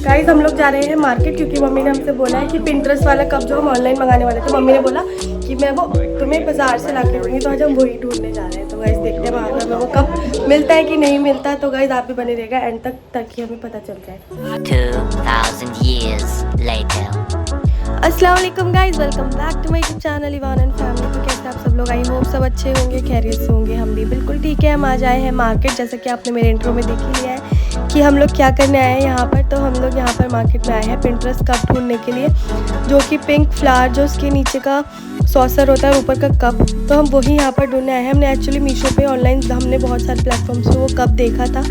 Guys हम लोग जा रहे हैं मार्केट क्योंकि मम्मी ने हमसे बोला है कि पिंटरेस्ट वाला कप जो हम ऑनलाइन मंगाने वाले थे, मम्मी ने बोला कि मैं वो तुम्हें बाजार से ला के दूँगी, तो आज हम वही ढूंढने जा रहे हैं। तो गाइस देखते हैं वहाँ पर हमें वो कप मिलता है कि नहीं मिलता। तो गाइस आप भी बने रहेगा एंड तक ताकि हमें पता चल जाए। 2000 years later. अस्सलाम वालेकुम guys, welcome back to my YouTube channel Ivan and family. तो कैसे आप सब लोग, आई होप सब अच्छे होंगे, खैरियत से होंगे। हम भी बिल्कुल ठीक है। हम आज आए हैं मार्केट, जैसे कि आपने मेरे इंट्रो में देख ही लिया है कि हम लोग क्या करने आए हैं यहाँ पर। तो हम लोग यहाँ पर मार्केट में आए हैं पिंटरेस्ट कप ढूंढने के लिए, जो कि पिंक फ्लावर जो उसके नीचे का सॉसर होता है, ऊपर का कप, तो हम वही यहाँ पर ढूंढने आए हैं। हमने एक्चुअली मीशो पे ऑनलाइन हमने बहुत सारे प्लेटफॉर्म्स पे वो कप देखा था,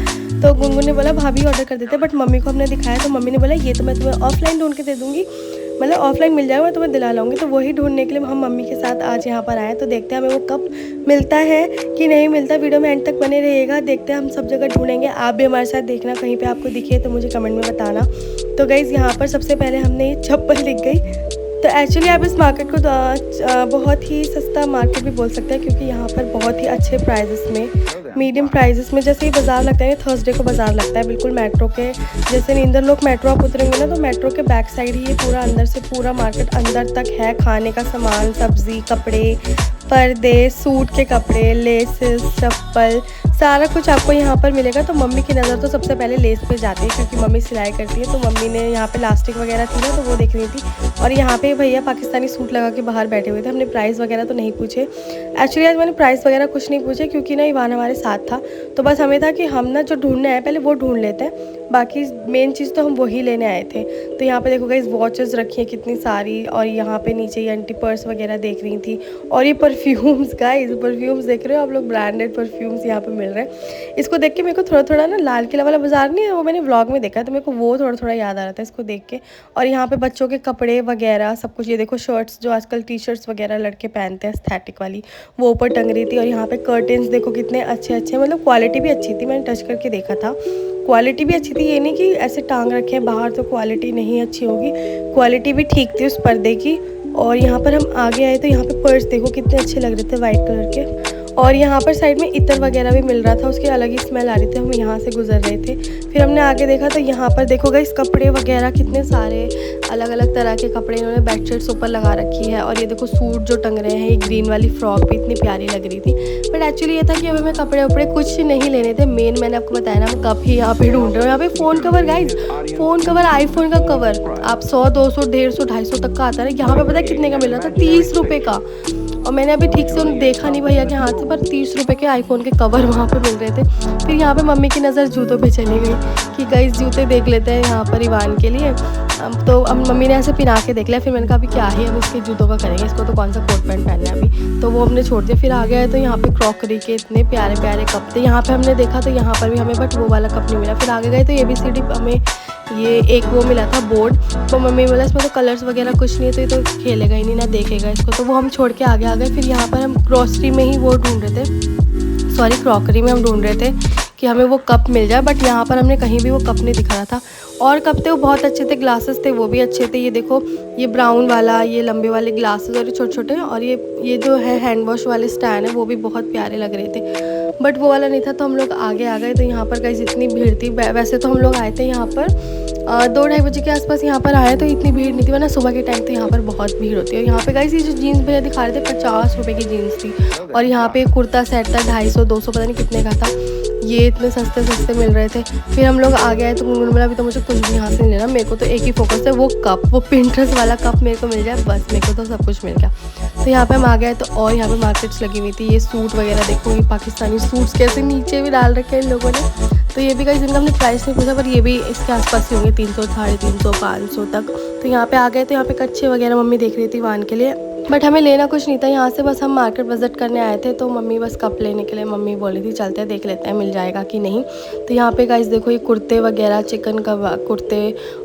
तो गुनगुन ने बोला भाभी ऑर्डर कर देते, बट मम्मी को हमने दिखाया तो मम्मी ने बोला ये तो मैं तुम्हें ऑफलाइन ढूंढ के दे दूँगी, मतलब ऑफलाइन मिल जाएगा, मैं तुम्हें दिला लाऊंगी। तो वही ढूंढने के लिए हम मम्मी के साथ आज यहाँ पर आए। तो देखते हैं हमें वो कप मिलता है कि नहीं मिलता। वीडियो में एंड तक बने रहिएगा, देखते हैं हम सब जगह ढूंढेंगे। आप भी हमारे साथ देखना, कहीं पे आपको दिखे तो मुझे कमेंट में बताना। तो गाइज़ यहाँ पर सबसे पहले हमने ये चप्पल दिख गई। तो एक्चुअली आप इस मार्केट को बहुत ही सस्ता मार्केट भी बोल सकते हैं, क्योंकि यहाँ पर बहुत ही अच्छे प्राइजेस में, मीडियम प्राइजेस में, जैसे ही बाज़ार लगता है, थर्सडे को बाज़ार लगता है बिल्कुल मेट्रो के जैसे नींदर लोग मेट्रो आप उतरेंगे ना, तो मेट्रो के बैक साइड ही ये पूरा अंदर से पूरा मार्केट अंदर तक है। खाने का सामान, सब्ज़ी, कपड़े, पर्दे, सूट के कपड़े, लेसेस, चप्पल, सारा कुछ आपको यहाँ पर मिलेगा। तो मम्मी की नज़र तो सबसे पहले लेस पे जाती है, क्योंकि मम्मी सिलाई करती है। तो मम्मी ने यहाँ पे लास्टिक वगैरह थी ना, तो वो देख रही थी। और यहाँ पे भैया पाकिस्तानी सूट लगा के बाहर बैठे हुए थे। हमने प्राइस वगैरह तो नहीं पूछे, एक्चुअली आज मैंने प्राइस वगैरह कुछ नहीं पूछे, क्योंकि ना इवान हमारे साथ था। तो बस हमें था कि हम ना जो ढूंढने आए पहले वो ढूंढ लेते हैं, बाकी मेन चीज़ तो हम वही लेने आए थे। तो यहाँ पे देखो गाइस वॉचेस रखी हैं कितनी सारी, और यहाँ पे नीचे ये आंटी पर्स वगैरह देख रही थी। और ये परफ्यूम्स गाइस, परफ्यूम्स देख रहे हो आप लोग, ब्रांडेड परफ्यूम्स यहाँ पे मिल रहे हैं। इसको देख के मेरे को थोड़ा थोड़ा ना लाल किला वाला बाजार नहीं है, वो मैंने व्लॉग में देखा, तो मेरे को वो थोड़ा थोड़ा याद आ रहा था इसको देख के। और यहाँ पे बच्चों के कपड़े वगैरह सब कुछ, ये देखो शर्ट्स जो आजकल टी शर्ट्स वगैरह लड़के पहनते हैं एस्थेटिक वाली, वो ऊपर टंग रही थी। और यहाँ पे कर्टेन्स देखो कितने अच्छे अच्छे, मतलब क्वालिटी भी अच्छी थी, मैंने टच करके देखा था, क्वालिटी भी अच्छी थी। ये नहीं कि ऐसे टांग रखे हैं बाहर तो क्वालिटी नहीं अच्छी होगी, क्वालिटी भी ठीक थी उस पर्दे की। और यहाँ पर हम आगे आए तो यहाँ पे पर्स देखो कितने अच्छे लग रहे थे वाइट कलर के। और यहाँ पर साइड में इत्र वगैरह भी मिल रहा था, उसकी अलग ही स्मेल आ रही थी। हम यहाँ से गुजर रहे थे, फिर हमने आगे देखा तो यहाँ पर देखो गाइस कपड़े वगैरह कितने सारे अलग अलग तरह के कपड़े इन्होंने बेडशीट्स ऊपर लगा रखी है। और ये देखो सूट जो टंग रहे हैं, ये ग्रीन वाली फ्रॉक भी इतनी प्यारी लग रही थी। बट एक्चुअली ये था कि हमें कपड़े वपड़े कुछ नहीं लेने थे, मेन मैंने आपको बताया ना, हम कप ही यहाँ पे ढूंढ रहे हो। यहाँ पे phone cover guys, phone cover, iPhone का कवर आप 100, 200, 150, 250 तक का आता है। यहाँ पे पता है कितने का मिल रहा था? 30 रुपये का। और मैंने अभी ठीक से उन्हें देखा नहीं भैया के हाथ से, पर 30 रुपये के आईफोन के कवर वहाँ पे मिल रहे थे। फिर यहाँ पे मम्मी की नज़र जूतों पे चली गई कि गाइस जूते देख लेते हैं यहाँ पर इवान के लिए। तो अब मम्मी ने ऐसे पिना के देख लिया, फिर मैंने कहा अभी क्या ही हम इसके जूतों का करेंगे, इसको तो कौन सा कोट पैंट पहनना है अभी, तो वो हमने छोड़ दिया। फिर आ गया तो यहाँ पे क्रॉकरी के इतने प्यारे प्यारे कप थे। यहाँ पे हमने देखा तो यहाँ पर भी हमें बट वो वाला कप नहीं मिला। फिर आगे गए तो ABCD हमें ये एक वो मिला था बोर्ड। तो मम्मी बोला इसमें तो कलर्स वगैरह कुछ नहीं है, तो ये तो खेलेगा ही नहीं, ना देखेगा इसको, तो वो हम छोड़ के आगे आ गए। फिर यहाँ पर हम ग्रॉसरी में ही वो ढूंढ रहे थे, सॉरी क्रॉकरी में हम ढूंढ रहे थे कि हमें वो कप मिल जाए, बट यहाँ पर हमने कहीं भी वो कप नहीं दिखा रहा था। और कप थे वो बहुत अच्छे थे, ग्लासेस थे वो भी अच्छे थे। ये देखो ये ब्राउन वाला, ये लंबे वाले ग्लासेस और ये छोटे छोटे, और ये जो है हैंड वॉश वाले स्टैंड है वो भी बहुत प्यारे लग रहे थे, बट वो वाला नहीं था। तो हम लोग आगे आ गए। तो यहाँ पर गाइस इतनी भीड़ थी, वैसे तो हम लोग आए थे यहाँ पर 2-2:30 बजे के आसपास यहाँ पर आए, तो इतनी भीड़ नहीं थी, वरना सुबह के टाइम तो यहाँ पर बहुत भीड़ होती है। यहाँ पे गाइस ये जो जीन्स भैया दिखा रहे थे 50 रुपये की जीन्स थी, और यहाँ पे कुर्ता सेट था 250, 200 पता नहीं कितने का था। ये इतने सस्ते सस्ते मिल रहे थे। फिर हम लोग आ गए तो गुनगुन बोला अभी तो मुझे कुछ भी यहाँ से नहीं लेना, मेरे को तो एक ही फोकस है, वो कप, वो पिंटरेस्ट वाला कप मेरे को मिल जाए बस, मेरे को तो सब कुछ मिल गया। तो यहाँ पे हम आ गए तो और यहाँ पे मार्केट्स लगी हुई थी। ये सूट वगैरह देखो, ये पाकिस्तानी सूट्स कैसे नीचे भी डाल रखे हैं इन लोगों ने। तो ये भी कहीं इनका हमने प्राइस नहीं पूछा, पर ये भी इसके आसपास ही होंगे 300, 350, 500 तक। तो यहाँ पे आ गए तो यहाँ पे कच्छे वगैरह मम्मी देख रही थी वान के लिए। बट हमें लेना कुछ नहीं था यहाँ से, बस हम मार्केट विज़िट करने आए थे। तो मम्मी बस कप लेने के लिए मम्मी बोली थी चलते हैं देख लेते हैं मिल जाएगा कि नहीं। तो यहाँ पे गाइस देखो ये कुर्ते वगैरह, चिकन का कुर्ते,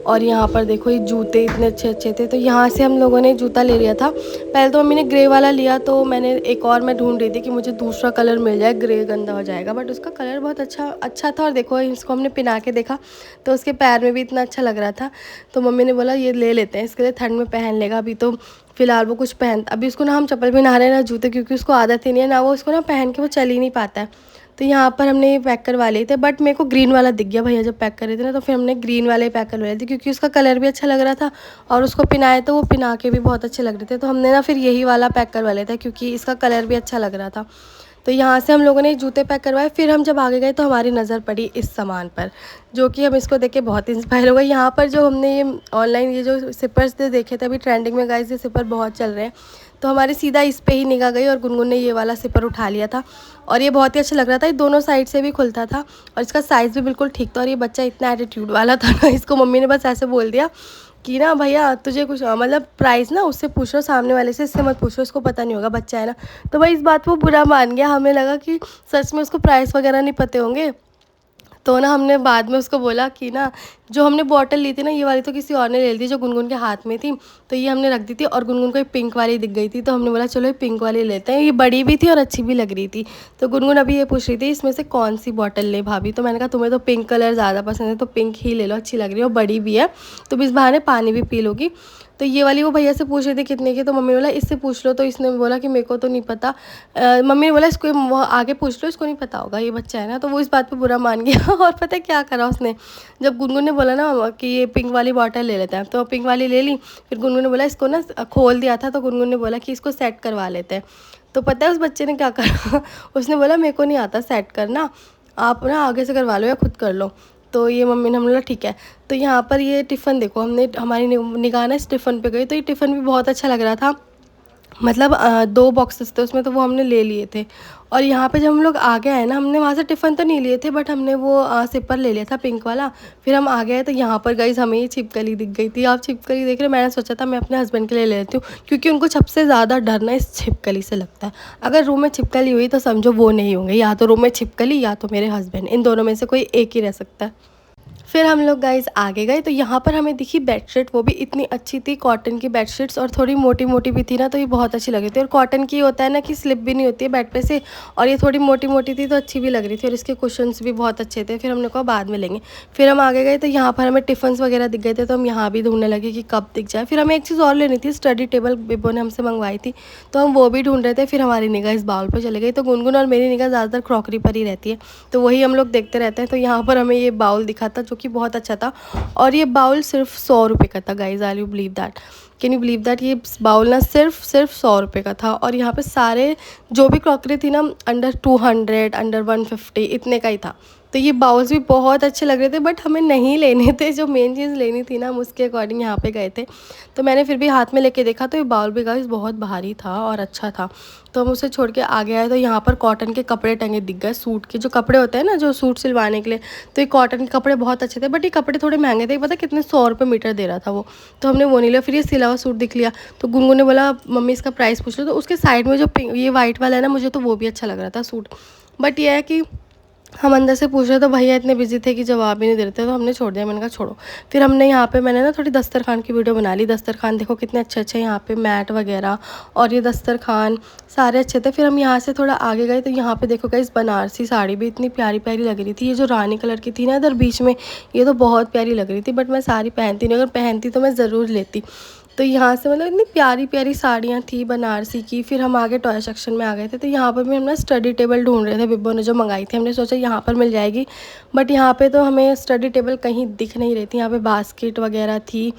और यहाँ पर देखो ये जूते इतने अच्छे अच्छे थे। तो यहाँ से हम लोगों ने जूता ले लिया था। पहले तो मम्मी ने ग्रे वाला लिया, तो मैंने एक और मैं ढूंढ रही थी कि मुझे दूसरा कलर मिल जाए, ग्रे गंदा हो जाएगा, बट उसका कलर बहुत अच्छा था। और देखो इसको हमने पहना के देखा तो उसके पैर में भी इतना अच्छा लग रहा था। तो मम्मी ने बोला ये ले लेते हैं, इसके लिए ठंड में पहन लेगा। अभी तो फिलहाल वो कुछ अभी उसको ना हम चप्पल भी नहा रहे हैं ना जूते, क्योंकि उसको आदत ही नहीं है ना, वो उसको ना पहन के वो चल ही नहीं पाता है। तो यहाँ पर हमने ये पैक करवा लिए थे, बट मेरे को ग्रीन वाला दिख गया भैया जब पैक कर रहे थे ना, तो फिर हमने ग्रीन वाले पैक करवा लिए थे, क्योंकि उसका कलर भी अच्छा लग रहा था और उसको पिनाए तो वो पिना के भी बहुत अच्छे लग रहे थे। तो हमने ना फिर यही वाला पैक करवा लिया था, क्योंकि इसका कलर भी अच्छा लग रहा था। तो यहाँ से हम लोगों ने जूते पैक करवाए। फिर हम जब आगे गए तो हमारी नज़र पड़ी इस सामान पर, जो कि हम इसको देख के बहुत इंस्पायर हो गए। यहाँ पर जो हमने ये ऑनलाइन ये जो सिपर्स देखे थे अभी ट्रेंडिंग में गाइस, ये सिपर बहुत चल रहे हैं, तो हमारी सीधा इस पे ही निगाह गई और गुनगुन ने ये वाला सिपर उठा लिया था। और ये बहुत ही अच्छा लग रहा था, ये दोनों साइड से भी खुलता था और इसका साइज़ भी बिल्कुल ठीक था। और ये बच्चा इतना एटीट्यूड वाला था ना, इसको मम्मी ने बस ऐसे बोल दिया कि ना भैया तुझे कुछ मतलब प्राइस ना उससे पूछ लो, सामने वाले से, इससे मत पूछो, इसको पता नहीं होगा, बच्चा है ना। तो भाई इस बात वो बुरा मान गया, हमें लगा कि सच में उसको प्राइस वगैरह नहीं पते होंगे। तो ना हमने बाद में उसको बोला कि ना जो हमने बॉटल ली थी ना, ये वाली तो किसी और ने ले ली थी जो गुनगुन के हाथ में थी, तो ये हमने रख दी थी। और गुनगुन को एक पिंक वाली दिख गई थी, तो हमने बोला चलो ये पिंक वाली लेते हैं, ये बड़ी भी थी और अच्छी भी लग रही थी। तो गुनगुन अभी ये पूछ रही थी इसमें से कौन सी बॉटल ले भाभी। तो मैंने कहा तुम्हें तो पिंक कलर ज़्यादा पसंद है तो पिंक ही ले लो, अच्छी लग रही है और बड़ी भी है, तो इस बहाने पानी भी पी लोगी। तो ये वाली वो भैया से पूछ रही थी कितने की, तो मम्मी ने बोला इससे पूछ लो, तो इसने बोला कि मेरे को तो नहीं पता। मम्मी ने बोला इसको वो आगे पूछ लो, इसको नहीं पता होगा, ये बच्चा है ना। तो वो इस बात पे बुरा मान गया और पता है क्या करा उसने, जब गुनगुन ने बोला ना कि ये पिंक वाली बॉटल ले लेते हैं, तो पिंक वाली ले ली। फिर गुनगुन ने बोला इसको ना खोल दिया था, तो गुनगुन ने बोला कि इसको सेट करवा लेते हैं। तो पता है उस बच्चे ने क्या करा उसने बोला मेरे को नहीं आता सेट करना, आप ना आगे से करवा लो या खुद कर लो। तो ये मम्मी ने, हमने बोला ठीक है। तो यहाँ पर ये टिफ़िन देखो, हमने हमारी निगाह ना इस टिफ़िन पे गई, तो ये टिफ़िन भी बहुत अच्छा लग रहा था। मतलब 2 बॉक्सेस थे उसमें, तो वो हमने ले लिए थे। और यहाँ पे जब हम लोग आगे आए ना, हमने वहाँ से टिफ़िन तो नहीं लिए थे, बट हमने वो सिपर ले लिया था पिंक वाला। फिर हम आगे आए तो यहाँ पर गाइस हमें ये छिपकली दिख गई थी। आप छिपकली देख रहे, मैंने सोचा था मैं अपने हस्बैंड के लिए ले लेती हूँ, क्योंकि उनको सबसे ज़्यादा डर ना इस छिपकली से लगता है। अगर रूम में छिपकली हुई तो समझो वो नहीं होंगे, या तो रूम में छिपकली या तो मेरे हस्बैंड, इन दोनों में से कोई एक ही रह सकता है। फिर हम लोग गाइस आगे गए तो यहाँ पर हमें दिखी बेडशीट, वो भी इतनी अच्छी थी, कॉटन की बेडशीट्स, और थोड़ी मोटी मोटी भी थी ना, तो ये बहुत अच्छी लग रही थी। और कॉटन की होता है ना कि स्लिप भी नहीं होती है बेड पे से, और ये थोड़ी मोटी मोटी थी तो अच्छी भी लग रही थी, और इसके कुशन्स भी बहुत अच्छे थे। फिर हमने कहा बाद में लेंगे। फिर हम आगे गए तो यहाँ पर हमें टिफ़िन्स वगैरह दिख गए थे, तो हम यहाँ भी ढूंढने लगे कि कब दिख जाए। फिर हमें एक चीज़ और लेनी थी, स्टडी टेबल बिब्बो ने हमसे मंगवाई थी, तो हम वो भी ढूंढ रहे थे। फिर हमारी निगाह इस बाउल पर चले गई, तो गुनगुन और मेरी निगाह ज़्यादातर क्रॉकरी पर ही रहती है, तो वही हम लोग देखते रहते हैं। तो यहाँ पर हमें ये बाउल दिखा था जो कि बहुत अच्छा था, और ये बाउल सिर्फ 100 रुपये का था guys. Are you believe that, can you believe that, ये बाउल ना सिर्फ 100 रुपये का था। और यहाँ पे सारे जो भी क्रॉकरी थी ना अंडर 200, अंडर 150 इतने का ही था। तो ये बाउल्स भी बहुत अच्छे लग रहे थे, बट हमें नहीं लेने थे, जो मेन चीज़ लेनी थी ना हम उसके अकॉर्डिंग यहाँ पे गए थे। तो मैंने फिर भी हाथ में लेके देखा, तो ये बाउल भी गाइस बहुत भारी था और अच्छा था, तो हम उसे छोड़ के आगे आए। तो यहाँ पर कॉटन के कपड़े टंगे दिख गए, सूट के जो कपड़े होते हैं ना, जो सूट सिलवाने के लिए, तो ये कॉटन के कपड़े बहुत अच्छे थे, बट ये कपड़े थोड़े महंगे थे, पता कितने 100 रुपये मीटर दे रहा था वो, तो हमने वो नहीं लिया। फिर ये सिला हुआ सूट दिख लिया, तो गुनगुन ने बोला मम्मी इसका प्राइस पूछ लो। तो उसके साइड में जो ये वाइट वाला है ना, मुझे तो वो भी अच्छा लग रहा था सूट, बट ये है कि हम अंदर से पूछ रहे तो भैया इतने बिजी थे कि जवाब ही नहीं दे रहे थे, तो हमने छोड़ दिया। मैंने कहा छोड़ो। फिर हमने यहाँ पे मैंने ना थोड़ी दस्तरखान की वीडियो बना ली। दस्तरखान देखो कितने अच्छे अच्छे यहाँ पे मैट वगैरह, और ये दस्तरखान सारे अच्छे थे। फिर हम यहाँ से थोड़ा आगे गए तो यहाँ पे देखो गाइस बनारसी साड़ी भी इतनी प्यारी प्यारी लग रही थी। ये जो रानी कलर की थी ना इधर बीच में, ये तो बहुत प्यारी लग रही थी, बट मैं साड़ी पहनती नहीं, अगर पहनती तो मैं ज़रूर लेती। तो यहाँ से मतलब इतनी प्यारी प्यारी साड़ियाँ थी बनारसी की। फिर हम आगे टॉय सेक्शन में आ गए थे, तो यहाँ पर भी हम ना स्टडी टेबल ढूंढ रहे थे, बिब्बो ने जो मंगाई थी, हमने सोचा यहाँ पर मिल जाएगी, बट यहाँ पे तो हमें स्टडी टेबल कहीं दिख नहीं रही थी। यहाँ पे बास्केट वगैरह थी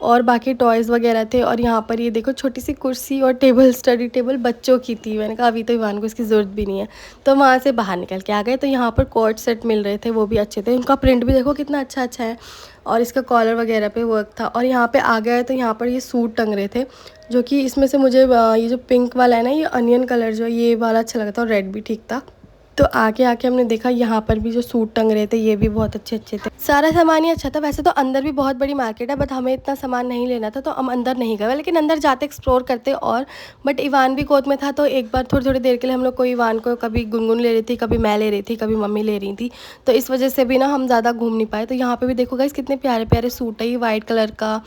और बाकी टॉयज़ वगैरह थे, और यहाँ पर ये देखो छोटी सी कुर्सी और टेबल, स्टडी टेबल बच्चों की थी। मैंने कहा अभी तो इवान को इसकी ज़रूरत भी नहीं है, तो वहाँ से बाहर निकल के आ गए। तो यहाँ पर कॉर्ड सेट मिल रहे थे, वो भी अच्छे थे, उनका प्रिंट भी देखो कितना अच्छा अच्छा है, और इसका कॉलर वगैरह पे वर्क था। और यहाँ पे आ गए तो यहाँ पर ये सूट टंग रहे थे, जो कि इसमें से मुझे ये जो पिंक वाला है ना, ये अनियन कलर जो ये वाला अच्छा लगा था, और रेड भी ठीक था। तो आके आके हमने देखा यहाँ पर भी जो सूट टंग रहे थे ये भी बहुत अच्छे अच्छे थे। सारा सामान ही अच्छा था। वैसे तो अंदर भी बहुत बड़ी मार्केट है, बट हमें इतना सामान नहीं लेना था तो हम अंदर नहीं गए, लेकिन अंदर जाते एक्सप्लोर करते। और बट इवान भी गोद में था तो एक बार थोड़ी थोड़ी देर के लिए हम लोग को इवान को कभी गुनगुन ले रही थी, कभी मैं ले रही थी, कभी मम्मी ले रही थी, तो इस वजह से भी ना हम ज़्यादा घूम नहीं पाए। तो यहाँ पर भी देखो गाइस कितने प्यारे प्यारे सूट है, ये वाइट कलर का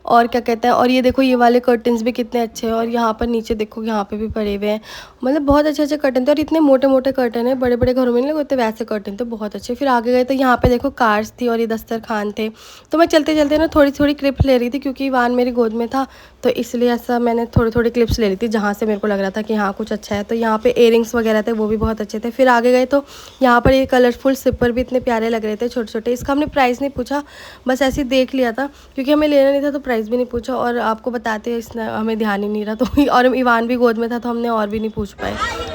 और क्या कहते हैं, और ये देखो ये वाले कर्टन्स भी कितने अच्छे हैं। और यहाँ पर नीचे देखो यहाँ पे भी पड़े हुए हैं, मतलब बहुत अच्छे अच्छे कर्टन थे। और इतने मोटे मोटे कर्टन है, बड़े बड़े घरों में नहीं लगते वैसे कर्टन थे, बहुत अच्छे। फिर आगे गए तो यहाँ पे देखो कार्स थी और ये दस्तरखान थे। तो मैं चलते चलते ना थोड़ी थोड़ी क्लिप्स ले रही थी, क्योंकि इवान मेरी गोद में था तो इसलिए ऐसा मैंने थोड़ी थोड़ी क्लिप्स ले ली थी जहाँ से मेरे को लग रहा था कि हाँ कुछ अच्छा है। तो यहाँ पे इयरिंग्स वगैरह थे, वो भी बहुत अच्छे थे। फिर आगे गए तो यहाँ पर ये कलरफुल सिपर भी इतने प्यारे लग रहे थे, छोटे छोटे। इसका हमने प्राइस नहीं पूछा, बस ऐसे ही देख लिया था, क्योंकि हमें लेना नहीं था तो प्राइस भी नहीं पूछा। और आपको बताते हैं इसने हमें ध्यान ही नहीं रहा तो और इवान भी गोद में था तो हमने और भी नहीं पूछ पाए,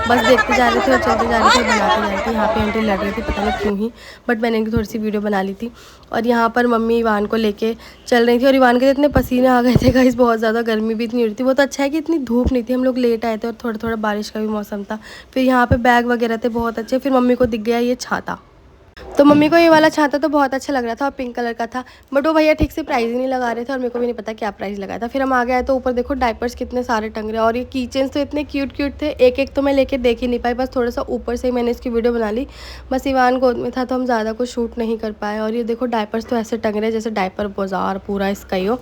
बस देखते जा रहे थे और चलते जा रहे थे, बनाते जा रहे थे। यहाँ पे आंटी लड़ रही थी पता नहीं क्यों ही, बट मैंने इनकी थोड़ी सी वीडियो बना ली थी। और यहाँ पर मम्मी इवान को लेके चल रही थी और इवान के इतने पसीने आ गए थे गाइस, बहुत ज़्यादा गर्मी भी इतनी हो रही थी। वो तो अच्छा है कि इतनी धूप नहीं थी, हम लोग लेट आए थे और थोड़ा थोड़ा बारिश का भी मौसम था। फिर यहाँ पे बैग वगैरह थे बहुत अच्छे। फिर मम्मी को दिख गया ये छाता, तो मम्मी को ये वाला छाता तो बहुत अच्छा लग रहा था और पिंक कलर का था, बट वो भैया ठीक से प्राइस ही नहीं लगा रहे थे और मेरे को भी नहीं पता क्या प्राइस लगाया था। फिर हम आ गए तो ऊपर देखो डायपर्स कितने सारे टंग रहे हैं और ये कीचेन्स तो इतने क्यूट क्यूट थे, एक एक तो मैं लेके देख ही नहीं पाई, बस थोड़ा सा ऊपर से ही मैंने इसकी वीडियो बना ली। बस इवान गोद में था तो हम ज़्यादा कुछ शूट नहीं कर पाए। और ये देखो डायपर्स तो ऐसे टंग रहे हैं जैसे डायपर बाजार पूरा इसका ही हो।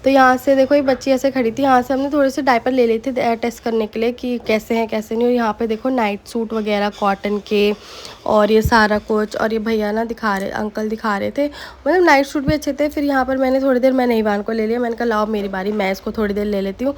तो यहाँ से देखो ये बच्ची ऐसे खड़ी थी, यहाँ से हमने थोड़े से डायपर ले लिए थे टेस्ट करने के लिए कि कैसे हैं कैसे नहीं। और यहाँ पे देखो नाइट सूट वगैरह कॉटन के और ये सारा कुछ, और ये भैया ना अंकल दिखा रहे थे, मतलब नाइट सूट भी अच्छे थे। फिर यहाँ पर मैंने थोड़ी देर मैंने इवान को ले लिया, मैंने कहा लाओ मेरी बारी, मैं इसको थोड़ी देर ले लेती हूँ।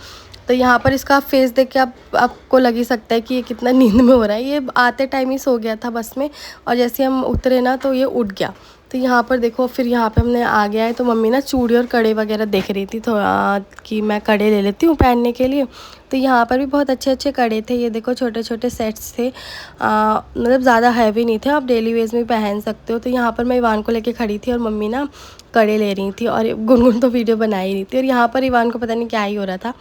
तो यहाँ पर इसका फेस देख के आपको लग ही सकता है कि ये कितना नींद में हो रहा है। ये आते टाइम ही सो गया था बस में, और जैसे हम उतरे ना तो ये उठ गया। तो यहाँ पर देखो फिर यहाँ पे हमने आ गया है, तो मम्मी ना चूड़ी और कड़े वगैरह देख रही थी थोड़ा कि मैं कड़े ले लेती हूँ पहनने के लिए। तो यहाँ पर भी बहुत अच्छे अच्छे कड़े थे, ये देखो छोटे छोटे सेट्स थे, मतलब ज़्यादा हैवी नहीं थे, आप डेली वेज में पहन सकते हो। तो यहाँ पर मैं इवान को लेके खड़ी थी और मम्मी ना कड़े ले रही थी और गुनगुन तो वीडियो बना ही रही थी। और यहाँ पर इवान को पता नहीं क्या ही हो रहा था,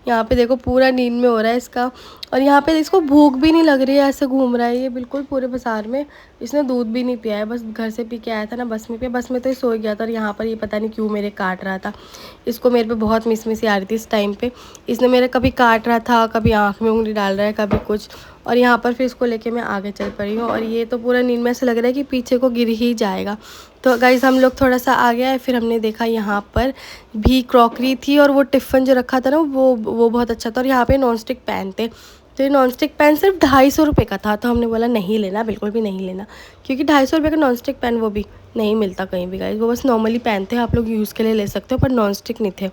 यहाँ पे देखो पूरा नींद में हो रहा है इसका। और यहाँ पे इसको भूख भी नहीं लग रही है, ऐसे घूम रहा है ये बिल्कुल पूरे बाजार में। इसने दूध भी नहीं पिया है, बस घर से पी के आया था ना बस में पिया, बस में तो ये सो गया था। और यहाँ पर ये पता नहीं क्यों मेरे काट रहा था, इसको मेरे पे बहुत मिस आ रही थी इस टाइम पे। इसने मेरे कभी काट रहा था, कभी आँख में उंगली डाल रहा है, कभी कुछ। और यहाँ पर फिर इसको लेके मैं आगे चल पड़ी हूँ और ये तो पूरा नींद में से लग रहा है कि पीछे को गिर ही जाएगा। तो गाइज़ हम लोग थोड़ा सा आ गया है, फिर हमने देखा यहाँ पर भी क्रॉकरी थी और वो टिफ़िन जो रखा था ना वो बहुत अच्छा था। और यहाँ पे नॉन स्टिक पैन थे, तो ये नॉन स्टिक पैन सिर्फ 250 रुपये का था। तो हमने बोला नहीं लेना, बिल्कुल भी नहीं लेना, क्योंकि 250 रुपये का नॉन स्टिक पैन वो भी नहीं मिलता कहीं भी गाइज़, वो बस नॉर्मली पैन थे, आप लोग यूज़ के लिए ले सकते हो, पर नॉन स्टिक नहीं थे।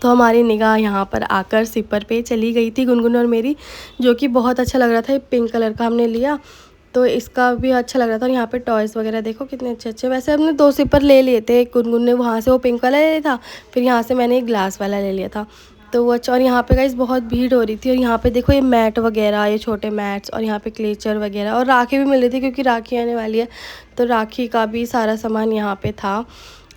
तो हमारी निगाह यहाँ पर आकर सिपर पे चली गई थी गुनगुन और मेरी, जो कि बहुत अच्छा लग रहा था। ये पिंक कलर का हमने लिया तो इसका भी अच्छा लग रहा था। और यहाँ पे टॉयज़ वगैरह देखो कितने अच्छे अच्छे। वैसे हमने 2 सिपर ले लिए थे, गुनगुन ने वहाँ से वो पिंक वाला ले लिया था, फिर यहाँ से मैंने एक ग्लास वाला ले लिया था, तो वो अच्छा। और यहाँ पे गाइस बहुत भीड़ हो रही थी। और यहाँ पे देखो ये मैट वगैरह, ये छोटे मैट्स, और यहाँ पे क्लेचर वगैरह, और राखी भी मिल रही थी क्योंकि राखी आने वाली है, तो राखी का भी सारा सामान यहाँ पे था।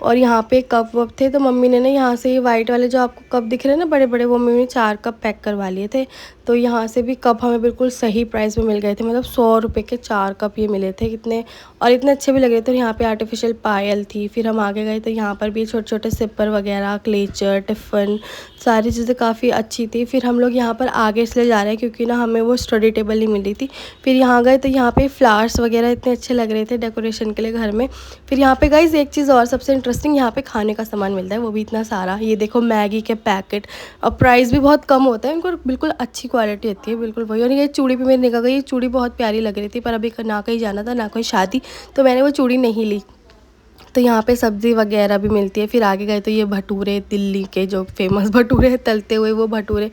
और यहाँ पे कप वप थे, तो मम्मी ने ना यहाँ से ये वाइट वाले जो आपको कप दिख रहे हैं ना बड़े बड़े, वो मम्मी ने 4 कप पैक करवा लिए थे। तो यहाँ से भी कप हमें बिल्कुल सही प्राइस में मिल गए थे, मतलब 100 रुपये के 4 कप ये मिले थे, कितने और इतने अच्छे भी लग रहे थे। और यहाँ पे आर्टिफिशियल पायल थी। फिर हम आगे गए तो यहाँ पर भी छोटे छोटे सिपर वगैरह, क्लेचर, टिफ़िन, सारी चीज़ें काफ़ी अच्छी थी। फिर हम लोग यहाँ पर आगे इसलिए जा रहे हैं क्योंकि ना हमें वो स्टडी टेबल नहीं मिल रही थी। फिर यहाँ गए तो यहाँ पे फ्लावर्स वगैरह इतने अच्छे लग रहे थे डेकोरेशन के लिए घर में। फिर यहाँ पे गाइस एक चीज़ और सबसे इंटरेस्टिंग, यहाँ पे खाने का सामान मिलता है, वो भी इतना सारा। ये देखो मैगी के पैकेट, और प्राइस भी बहुत कम होता है इनको, बिल्कुल अच्छी क्वालिटी होती है, बिल्कुल वही। और ये चूड़ी भी मेरी निगाह गई, ये चूड़ी बहुत प्यारी लग रही थी, पर अभी ना कहीं जाना था ना कोई शादी, तो मैंने वो चूड़ी नहीं ली। तो यहाँ पे सब्ज़ी वगैरह भी मिलती है। फिर आगे गए तो ये भटूरे, दिल्ली के जो फेमस भटूरे हैं तलते हुए, वो भटूरे।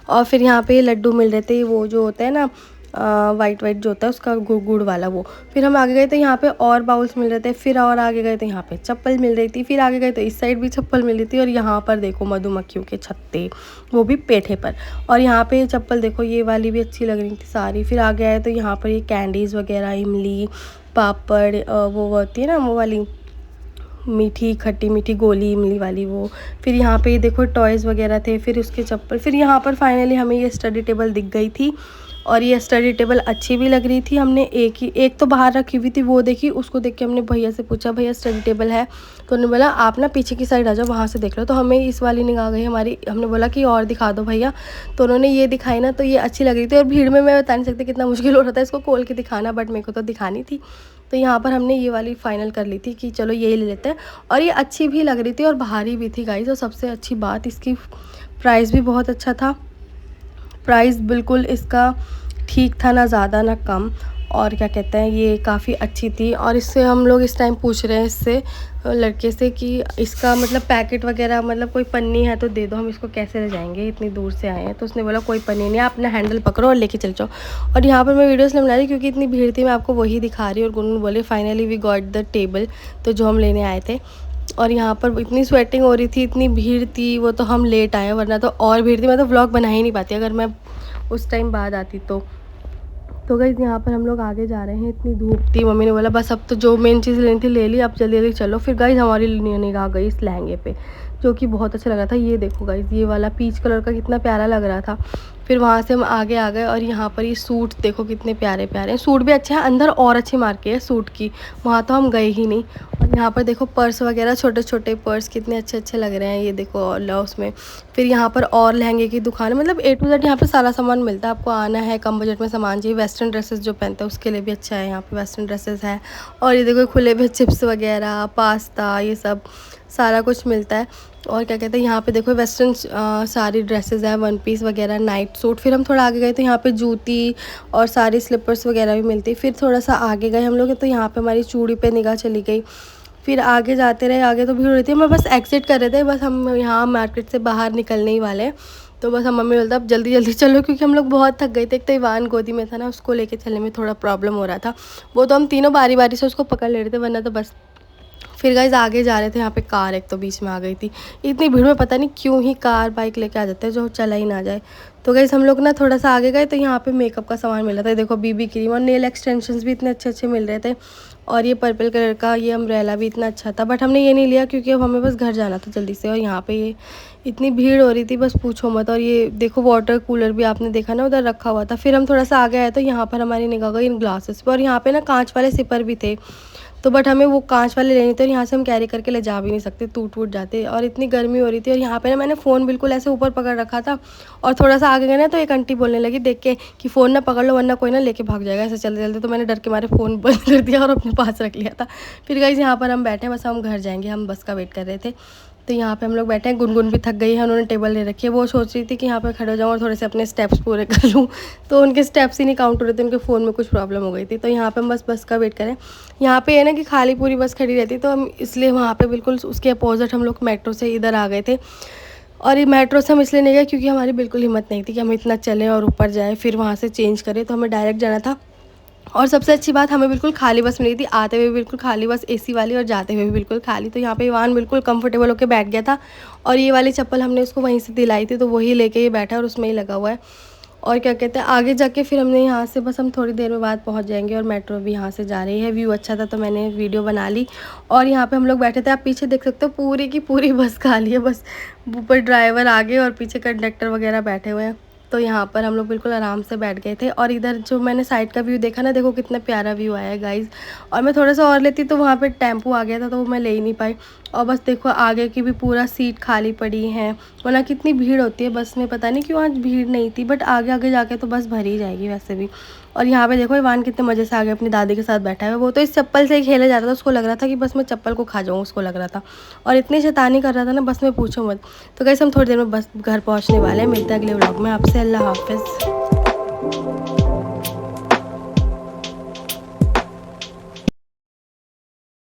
और फिर यहाँ पे लड्डू मिल रहे थे, वो जो होता है ना वाइट जो होता है उसका गुड़ वाला वो। फिर हम आगे गए तो यहाँ पे और बाउल्स मिल रहे थे। फिर और आगे गए तो यहाँ पे चप्पल मिल रही थी। फिर आगे गए तो इस साइड भी चप्पल मिल रही थी। और यहाँ पर देखो मधुमक्खियों के छत्ते, वो भी पेठे पर। और यहाँ पे ये चप्पल देखो, ये वाली भी अच्छी लग रही थी सारी। फिर आगे आए तो यहाँ पर ये कैंडीज़ वगैरह, इमली, पापड़, वो होती है ना वो वाली मीठी खट्टी मीठी गोली इमली वाली वो। फिर यहाँ पे ये देखो टॉयज़ वगैरह थे, फिर उसके चप्पल। फिर यहाँ पर फाइनली हमें ये स्टडी टेबल दिख गई थी, और ये स्टडी टेबल अच्छी भी लग रही थी। हमने एक तो बाहर रखी हुई थी, वो देखी, उसको देख के हमने भैया से पूछा भैया स्टडी टेबल है, तो उन्होंने बोला आप ना पीछे की साइड आ जाओ, वहाँ से देख लो। तो हमें इस वाली निगाह गई हमारी, हमने बोला कि और दिखा दो भैया, तो उन्होंने ये दिखाई ना, तो ये अच्छी लग रही थी। और भीड़ में मैं बता नहीं सकती कितना मुश्किल हो रहा था इसको खोल के दिखाना, बट मेरे को तो दिखानी थी। तो यहाँ पर हमने ये वाली फ़ाइनल कर ली थी कि चलो यही ले लेते हैं। और ये अच्छी भी लग रही थी और भारी भी थी गाइस। और सबसे अच्छी बात, इसकी प्राइस भी बहुत अच्छा था। प्राइस बिल्कुल इसका ठीक था, ना ज़्यादा ना कम। और क्या कहते हैं, ये काफ़ी अच्छी थी। और इससे हम लोग इस टाइम पूछ रहे हैं इससे लड़के से कि इसका मतलब पैकेट वगैरह, मतलब कोई पन्नी है तो दे दो, हम इसको कैसे ले जाएंगे, इतनी दूर से आए हैं। तो उसने बोला कोई पन्नी नहीं है, आप अपना हैंडल पकड़ो और लेके चल जाओ। और यहाँ पर मैं वीडियोस नहीं बना रही क्योंकि इतनी भीड़ थी, मैं आपको वही दिखा रही। और गुनगुन बोले finally we got the table, तो जो हम लेने आए थे। और यहाँ पर इतनी स्वेटिंग हो रही थी, इतनी भीड़ थी, वो तो हम लेट आए, वरना तो और भीड़ थी। मैं तो व्लॉग बना ही नहीं पाती अगर मैं उस टाइम बाद आती तो गाइस यहाँ पर हम लोग आगे जा रहे हैं। इतनी धूप थी, मम्मी ने बोला बस अब तो जो मेन चीज़ लेनी थी ले ली, अब जल्दी जल्दी चलो। फिर गाइस हमारी निगाह गई इस लहंगे पे, जो कि बहुत अच्छा लग रहा था। ये देखो गाइस, ये वाला पीच कलर का कितना प्यारा लग रहा था। फिर वहाँ से हम आगे आ गए और यहाँ पर ये सूट देखो कितने प्यारे प्यारे हैं। सूट भी अच्छे हैं, अंदर और अच्छी मार्केट है सूट की, वहाँ तो हम गए ही नहीं। और यहाँ पर देखो पर्स वगैरह, छोटे छोटे पर्स कितने अच्छे अच्छे लग रहे हैं, ये देखो और उसमें। फिर यहाँ पर और लहंगे की दुकान है, मतलब A to Z यहाँ पे सारा सामान मिलता है। आपको आना है, कम बजट में सामान चाहिए, वेस्टर्न ड्रेसेस जो पहनते हैं उसके लिए भी अच्छा है, यहाँ पे वेस्टर्न ड्रेसेस है। और ये देखो खुले हुए चिप्स वगैरह, पास्ता, ये सब सारा कुछ मिलता है। और क्या कहते हैं, यहाँ पे देखो वेस्टर्न सारी ड्रेसेस है, वन पीस वगैरह, नाइट सूट। फिर हम थोड़ा आगे गए तो यहाँ पे जूती और सारी स्लीपर्स वगैरह भी मिलती। फिर थोड़ा सा आगे गए हम लोग तो यहाँ पे हमारी चूड़ी पे निगाह चली गई। फिर आगे जाते रहे, आगे तो भीड़ हो रही थी, हम बस एग्जिट कर रहे थे, बस हम यहाँ मार्केट से बाहर निकलने ही वाले। तो बस हम मम्मी बोलता अब जल्दी जल्दी चलो, क्योंकि हम लोग बहुत थक गए थे। एक तो इवान गोदी में था ना, उसको लेके चलने में थोड़ा प्रॉब्लम हो रहा था। वो तो हम तीनों बारी बारी से उसको पकड़ ले रहे थे, वरना तो बस। फिर गाइस आगे जा रहे थे, यहाँ पे कार एक तो बीच में आ गई थी। इतनी भीड़ में पता नहीं क्यों ही कार बाइक लेके आ जाते हैं जो चला ही ना जाए। तो गाइस हम लोग ना थोड़ा सा आगे गए तो यहाँ पे मेकअप का सामान मिल रहा था। देखो BB क्रीम और नेल एक्सटेंशंस भी इतने अच्छे अच्छे मिल रहे थे। और ये पर्पल कलर का ये अम्ब्रेला भी इतना अच्छा था, बट हमने ये नहीं लिया क्योंकि अब हमें बस घर जाना था जल्दी से। और यहाँ पे ये इतनी भीड़ हो रही थी, बस पूछो मत। और ये देखो वाटर कूलर भी आपने देखा ना उधर रखा हुआ था। फिर हम थोड़ा सा आगे आए तो यहाँ पर हमारी निगाह गई इन ग्लासेस पर, और यहाँ पे ना कांच वाले सिपर भी थे। तो बट हमें वो कांच वाले लेने थे और यहाँ से हम कैरी करके ले जा भी नहीं सकते, टूट जाते। और इतनी गर्मी हो रही थी। और यहाँ पे ना मैंने फ़ोन बिल्कुल ऐसे ऊपर पकड़ रखा था, और थोड़ा सा आगे गए ना तो एक आंटी बोलने लगी देख के कि फ़ोन ना पकड़ लो वरना कोई ना लेके भाग जाएगा ऐसे चलते चलते। तो मैंने डर के मारे फ़ोन बंद कर दिया और अपने पास रख लिया था। फिर गाइस यहाँ पर हम बैठे, बस हम घर जाएंगे, हम बस का वेट कर रहे थे। तो यहाँ पे हम लोग बैठे हैं। गुनगुन भी थक गई है, उन्होंने टेबल ले रखी है। वो सोच रही थी कि यहाँ पे खड़े हो जाऊँ और थोड़े से अपने स्टेप्स पूरे कर लूँ, तो उनके स्टेप्स ही नहीं काउंट हो रहे थे, उनके फ़ोन में कुछ प्रॉब्लम हो गई थी। तो यहाँ पे हम बस का वेट करें। यहाँ पे है ना कि खाली पूरी बस खड़ी रहती, तो हम इसलिए वहाँ पे बिल्कुल उसके अपोजिट हम लोग मेट्रो से इधर आ गए थे। और ये मेट्रो से हम इसलिए नहीं गए क्योंकि हमारी बिल्कुल हिम्मत नहीं थी कि हम इतना चलें और ऊपर जाएँ फिर वहाँ से चेंज करें, तो हमें डायरेक्ट जाना था। और सबसे अच्छी बात, हमें बिल्कुल खाली बस मिली थी, आते हुए बिल्कुल खाली बस AC वाली, और जाते हुए भी बिल्कुल खाली। तो यहाँ पे इवान बिल्कुल कंफर्टेबल होकर बैठ गया था। और ये वाली चप्पल हमने उसको वहीं से दिलाई थी, तो वही लेके ये बैठा और उसमें ही लगा हुआ है। और क्या कहते हैं, आगे जाके फिर हमने यहाँ से बस हम थोड़ी देर में बाद पहुँच जाएंगे, और मेट्रो भी यहाँ से जा रही है। व्यू अच्छा था तो मैंने वीडियो बना ली। और यहाँ पे हम लोग बैठे थे, आप पीछे देख सकते हो पूरी की पूरी बस खाली है, बस ऊपर ड्राइवर आगे और पीछे कंडक्टर वगैरह बैठे हुए हैं। तो यहाँ पर हम लोग बिल्कुल आराम से बैठ गए थे। और इधर जो मैंने साइड का व्यू देखा ना, देखो कितना प्यारा व्यू आया है गाइस। और मैं थोड़ा सा और लेती तो वहाँ पे टेम्पो आ गया था, तो वो मैं ले ही नहीं पाई। और बस देखो आगे की भी पूरा सीट खाली पड़ी है, वरना कितनी भीड़ होती है बस में, पता नहीं क्यों आज भीड़ नहीं थी। बट आगे आगे जाके तो बस भरी ही जाएगी वैसे भी। और यहाँ पे देखो इवान कितने मज़े से आगे अपनी दादी के साथ बैठा है। वो तो इस चप्पल से ही खेले जाता था, उसको लग रहा था कि बस मैं चप्पल को खा जाऊँ, उसको लग रहा था। और इतनी शैतानी कर रहा था ना बस में, पूछो मत। तो गाइस हम थोड़ी देर में बस घर पहुँचने वाले हैं, मिलते हैं अगले व्लॉग में आपसे। अल्लाह हाफिज़।